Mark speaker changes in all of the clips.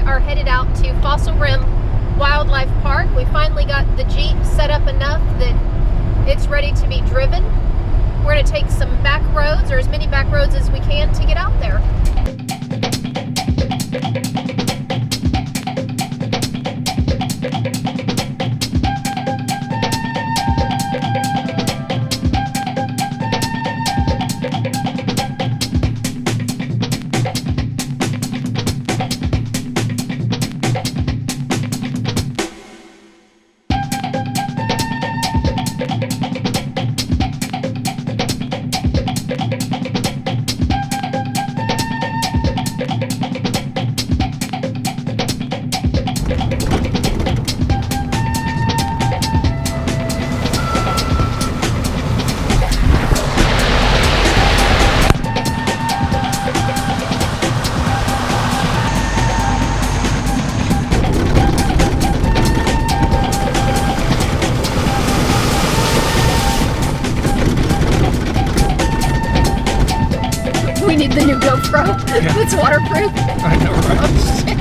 Speaker 1: are headed out to Fossil Rim Wildlife Park. We finally got the Jeep set up enough that it's ready to be driven. We're going to take some back roads, or as many back roads as we can, to get out there. We need the new GoPro. Yeah. It's waterproof.
Speaker 2: I know, right?
Speaker 1: Oh, shit.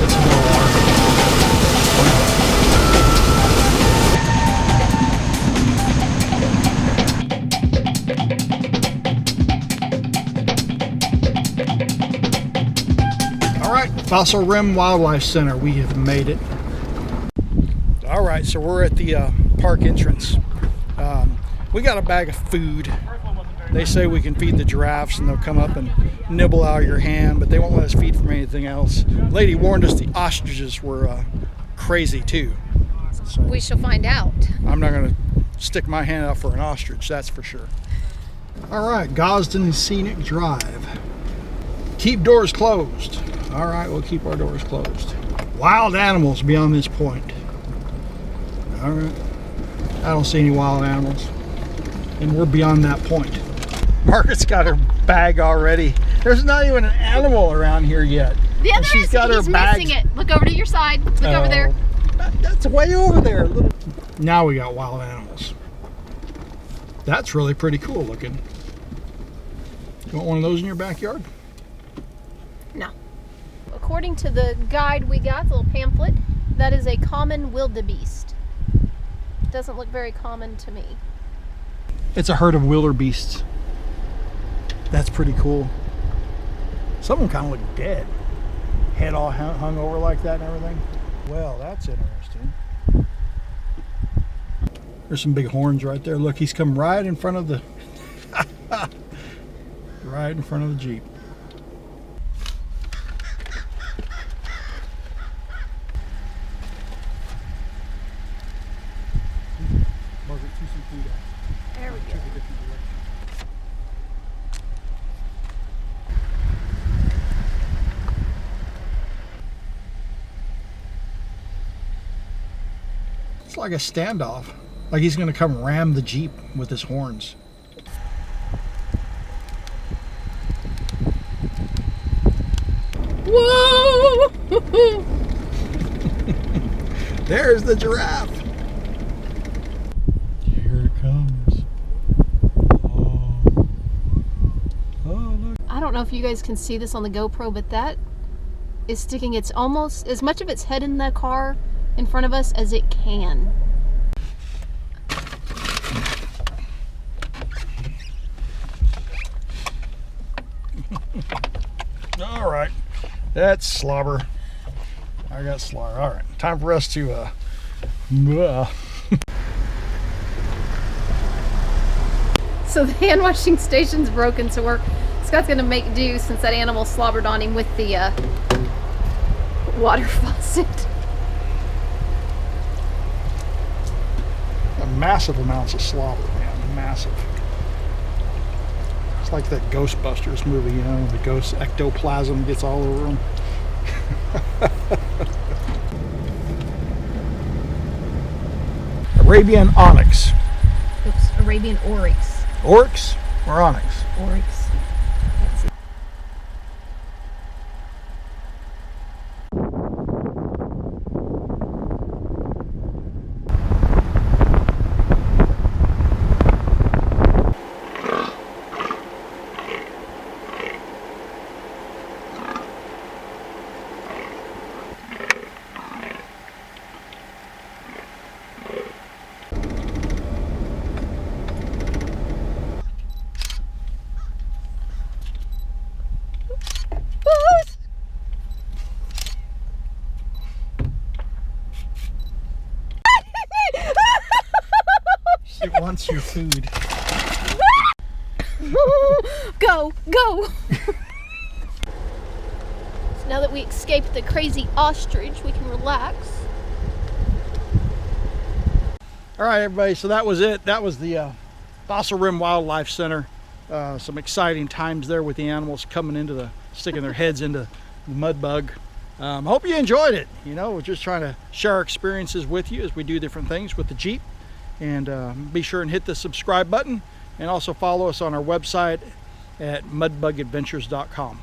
Speaker 2: It's more water. All right, Fossil Rim Wildlife Center. We have made it. All right, so we're at the park entrance. We got a bag of food. They say we can feed the giraffes and they'll come up and nibble out of your hand, but they won't let us feed from anything else. Lady warned us the ostriches were crazy too. So
Speaker 1: We shall find out.
Speaker 2: I'm not going to stick my hand out for an ostrich, that's for sure. All right, Gosden Scenic Drive. Keep doors closed. All right, we'll keep our doors closed. Wild animals beyond this point. All right, I don't see any wild animals, and we're beyond that point. Margaret's got her bag already. There's not even an animal around here yet.
Speaker 1: Yeah,
Speaker 2: and she's got
Speaker 1: he's
Speaker 2: her bag.
Speaker 1: missing it. Look over to your side. Look over there.
Speaker 2: That's way over there. Now we got wild animals. That's really pretty cool looking. You want one of those in your backyard?
Speaker 1: No. According to the guide we got, the little pamphlet, that is a common wildebeest. Doesn't look very common to me.
Speaker 2: It's a herd of wildebeests. That's pretty cool. Some of them kind of look dead. Head all hung over like that and everything. Well, that's interesting. There's some big horns right there. Look, he's come right in front of the right in front of the Jeep. Margaret, see some food out.
Speaker 1: There we go.
Speaker 2: It's like a standoff. Like he's going to come ram the Jeep with his horns.
Speaker 1: Whoa!
Speaker 2: There's the giraffe. Here it comes. Oh. Oh, look.
Speaker 1: I don't know if you guys can see this on the GoPro, but that is sticking its almost as much of its head in the car in front of us as it can.
Speaker 2: All right, that's slobber. I got slobber. All right, time for us to
Speaker 1: So the hand washing station's broken, so Scott's gonna make do since that animal slobbered on him with the water faucet.
Speaker 2: Massive amounts of slobber, man, massive. It's like that Ghostbusters movie, you know, the ghost ectoplasm gets all over them. Arabian onyx.
Speaker 1: Oops, Arabian oryx.
Speaker 2: Oryx or onyx?
Speaker 1: Oryx.
Speaker 2: That's your food.
Speaker 1: Go, go. So now that we escaped the crazy ostrich, we can relax.
Speaker 2: All right, everybody, so that was it. That was the Fossil Rim Wildlife Center. Some exciting times there with the animals coming into the, sticking their heads into the mud bug. I hope you enjoyed it. You know, we're just trying to share our experiences with you as we do different things with the Jeep. And be sure and hit the subscribe button, and also follow us on our website at mudbugadventures.com.